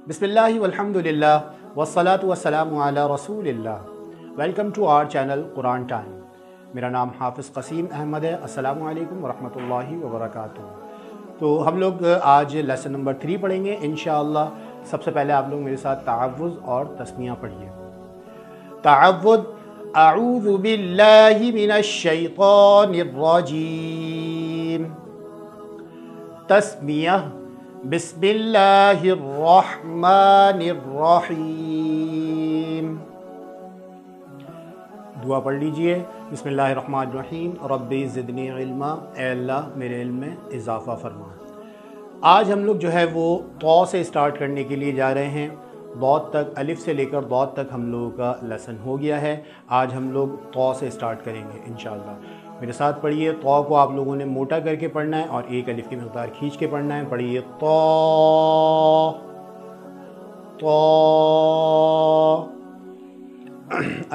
بسم اللہ والحمدللہ والصلاة والسلام علی رسول اللہ۔ ویلکم ٹو آور چینل قرآن ٹائم۔ میرا نام حافظ قسیم احمد ہے۔ السلام علیکم ورحمۃ اللہ وبرکاتہ۔ تو ہم لوگ آج لیسن نمبر 3 پڑھیں گے انشاءاللہ۔ سب سے پہلے آپ لوگ میرے ساتھ تعوذ اور تسمیہ پڑھیے۔ تعوذ، اعوذ باللہ من الشیطان الرجیم۔ تسمیہ، بسم اللہ الرحمن الرحیم۔ دعا پڑھ لیجئے۔ بسم اللہ الرحمن الرحیم، ربی زدنی علما، اے اللہ میرے علم میں اضافہ فرما۔ آج ہم لوگ جو ہے وہ طا سے سٹارٹ کرنے کے لیے جا رہے ہیں۔ ضاد تک، الف سے لے کر ضاد تک ہم لوگوں کا لیسن ہو گیا ہے۔ آج ہم لوگ طا سے سٹارٹ کریں گے انشاءاللہ۔ میرے ساتھ پڑھیے۔ طا کو آپ لوگوں نے موٹا کر کے پڑھنا ہے اور ایک الف کی مقدار کھینچ کے پڑھنا ہے۔ پڑھیے طا طا۔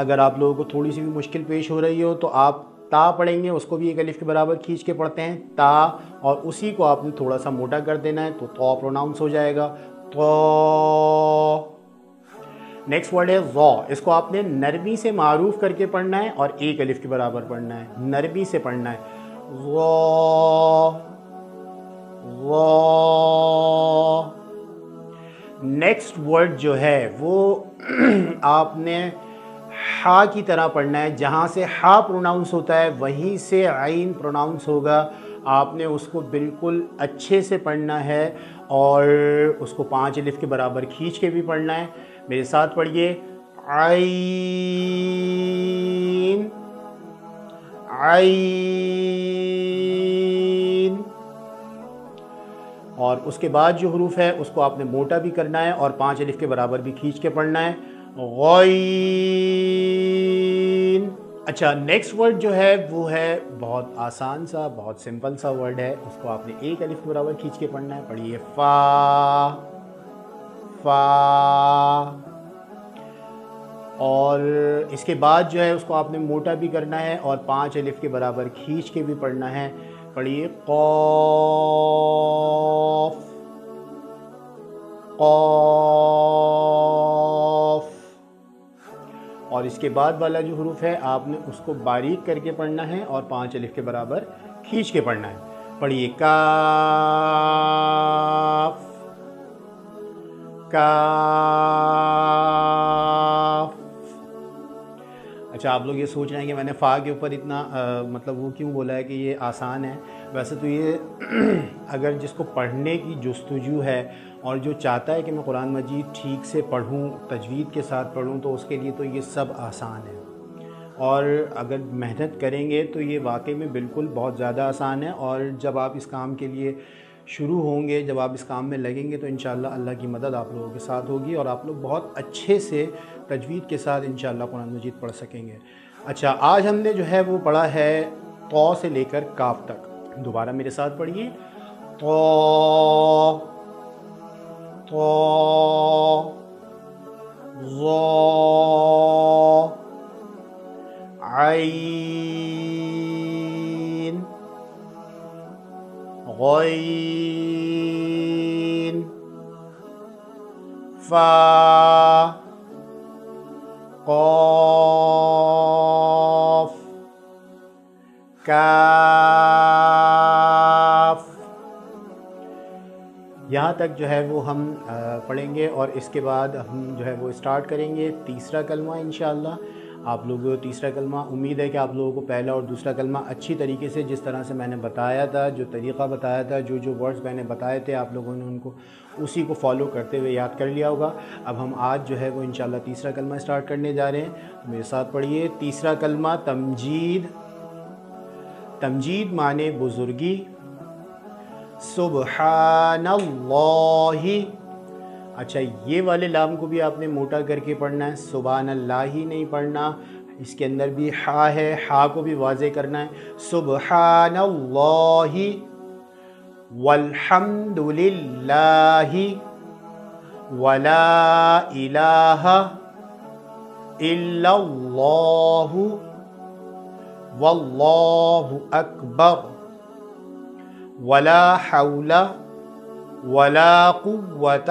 اگر آپ لوگوں کو تھوڑی سی بھی مشکل پیش ہو رہی ہو تو آپ تا پڑھیں گے، اس کو بھی ایک الف کے برابر کھینچ کے پڑھتے ہیں تا، اور اسی کو آپ نے تھوڑا سا موٹا کر دینا ہے تو طا پروناؤنس ہو جائے گا طا۔ نیکسٹ ورڈ ہے ظا۔ اس کو آپ نے نرمی سے معروف کر کے پڑھنا ہے اور ایک الف کے برابر پڑھنا ہے، نرمی سے پڑھنا ہے ظا ظا۔ نیکسٹ ورڈ جو ہے وہ آپ نے ہا کی طرح پڑھنا ہے۔ جہاں سے ہا پروناؤنس ہوتا ہے وہیں سے عین پروناؤنس ہوگا۔ آپ نے اس کو بالکل اچھے سے پڑھنا ہے اور اس کو 5 الف کے برابر کھینچ کے بھی پڑھنا ہے۔ میرے ساتھ پڑھیے عین عین، اور اس کے بعد جو حروف ہے اس کو آپ نے موٹا بھی کرنا ہے اور 5 الف کے برابر بھی کھینچ کے پڑھنا ہے غین۔ اچھا، نیکسٹ ورڈ جو ہے وہ ہے بہت آسان سا، بہت سمپل سا ورڈ ہے۔ اس کو آپ نے ایک الف کے برابر کھینچ کے پڑھنا ہے۔ پڑھیے فا فا، اور اس کے بعد جو ہے اس کو آپ نے موٹا بھی کرنا ہے اور 5 الف کے برابر کھینچ کے بھی پڑھنا ہے۔ پڑھیے قاف قاف، اور اس کے بعد والا جو حروف ہے آپ نے اس کو باریک کر کے پڑھنا ہے اور 5 الف کے برابر کھینچ کے پڑھنا ہے۔ پڑھیے کاف کاف۔ اچھا، آپ لوگ یہ سوچ رہے ہیں کہ میں نے فا کے اوپر اتنا مطلب وہ کیوں بولا ہے کہ یہ آسان ہے۔ ویسے تو یہ اگر جس کو پڑھنے کی جستجو ہے اور جو چاہتا ہے کہ میں قرآن مجید ٹھیک سے پڑھوں، تجوید کے ساتھ پڑھوں، تو اس کے لیے تو یہ سب آسان ہے، اور اگر محنت کریں گے تو یہ واقعی میں بالکل بہت زیادہ آسان ہے۔ اور جب آپ اس کام کے لیے شروع ہوں گے، جب آپ اس کام میں لگیں گے تو انشاءاللہ اللہ کی مدد آپ لوگوں کے ساتھ ہوگی اور آپ لوگ بہت اچھے سے تجوید کے ساتھ انشاءاللہ قرآن مجید پڑھ سکیں گے۔ اچھا، آج ہم نے جو ہے وہ پڑھا ہے طا سے لے کر کاف تک۔ دوبارہ میرے ساتھ پڑھیے طا طا ظا عین غین فا قاف کاف۔ یہاں تک جو ہے وہ ہم پڑھیں گے اور اس کے بعد ہم جو ہے وہ اسٹارٹ کریں گے تیسرا کلمہ انشاءاللہ۔ آپ لوگوں تیسرا کلمہ، امید ہے کہ آپ لوگوں کو پہلا اور دوسرا کلمہ اچھی طریقے سے، جس طرح سے میں نے بتایا تھا، جو طریقہ بتایا تھا، جو ورڈز میں نے بتائے تھے، آپ لوگوں نے ان کو اسی کو فالو کرتے ہوئے یاد کر لیا ہوگا۔ اب ہم آج جو ہے وہ انشاءاللہ تیسرا کلمہ اسٹارٹ کرنے جا رہے ہیں۔ میرے ساتھ پڑھیے تیسرا کلمہ تمجید۔ تمجید معنی بزرگی۔ سبحان اللہ۔ اچھا، یہ والے لام کو بھی آپ نے موٹا کر کے پڑھنا ہے، سبحان اللہ ہی نہیں پڑھنا، اس کے اندر بھی ہا ہے، ہا کو بھی واضح کرنا ہے۔ سبحان اللہ والحمد للہ ولا الہ الا اللہ واللہ اکبر ولا حول ولا قوة